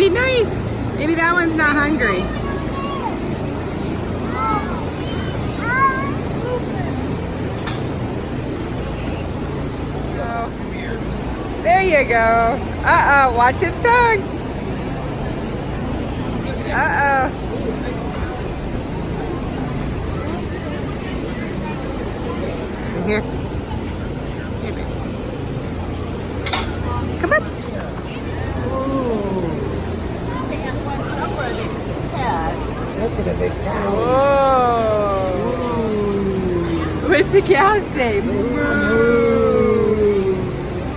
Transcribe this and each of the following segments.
be nice. Maybe that one's not hungry. There you go. Uh-oh, watch his tongue. Uh-oh. Here. Here, baby. Come on. Look at the big cow. Whoa. What's the cow say? Moo.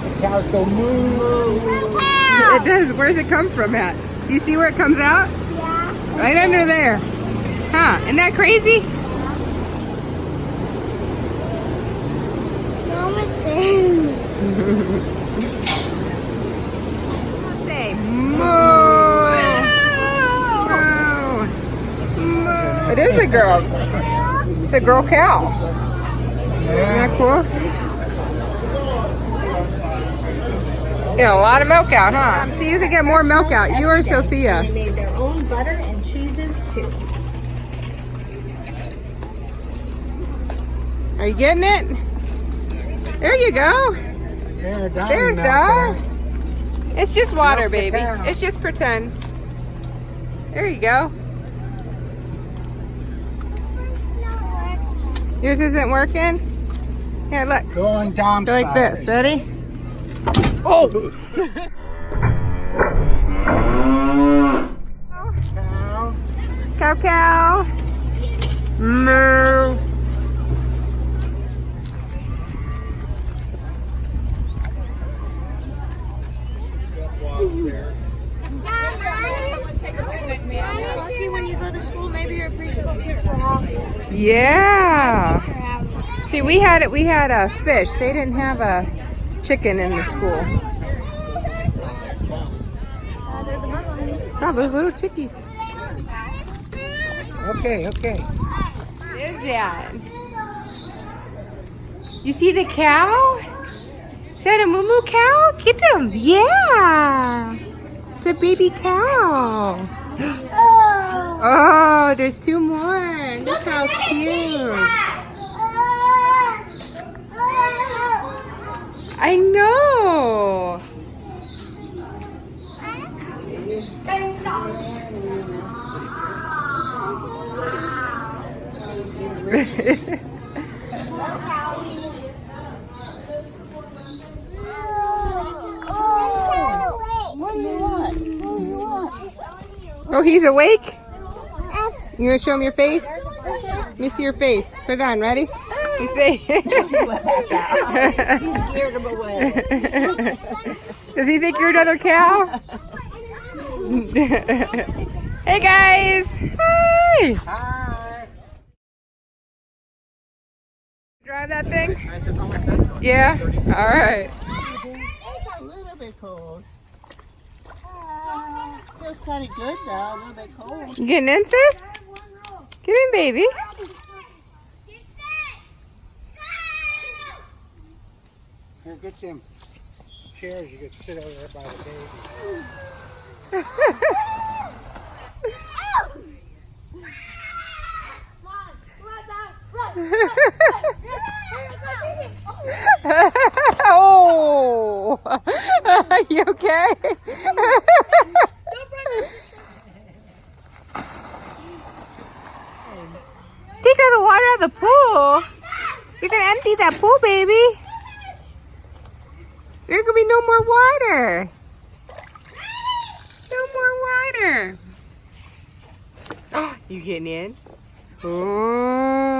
The cows go moo. It does. Where's it come from at? You see where it comes out? Yeah. Right under there. Huh? Isn't that crazy? Mom is there. Say moo. Moo. It is a girl. It's a girl cow. Isn't that cool? Get a lot of milk out, huh? See, you can get more milk out. You or Sophia. They made their own butter and cheeses too. Are you getting it? There you go. There's Dar. It's just water, Milk the baby. cow. It's just pretend. There you go. Yours isn't working? Here, look. Go on Dom's Go like side. this. Ready? Oh! Cow. Cow, cow. Moo. Lucky when you go to school, maybe your preschool kids will have you. Yeah. Or have you. See, we had a fish. They didn't have a chicken in the school. They're the bubble. Oh, those little chickies. Okay, okay. What is that? You see the cow? Is that a moo cow? Get them. Yeah. It's a baby cow. Oh. Oh, there's two more. Look how cute. I know. Oh, he's awake? You gonna show him your face? Let me see your face. Put it on, ready? You say. You scared him away. Does he think you're another cow? Hey guys! Hi! Hi. Drive that thing? Yeah? Alright. It's a little bit cold. Feels kind of good though, a little bit cold. You getting in, sis? Get in, baby. Here, get them chairs. You could sit over there by the baby. Oh! You okay? Take her the water out of the pool. You're gonna empty that pool, baby. There's gonna be no more water. No more water. Oh, you getting in? Oh.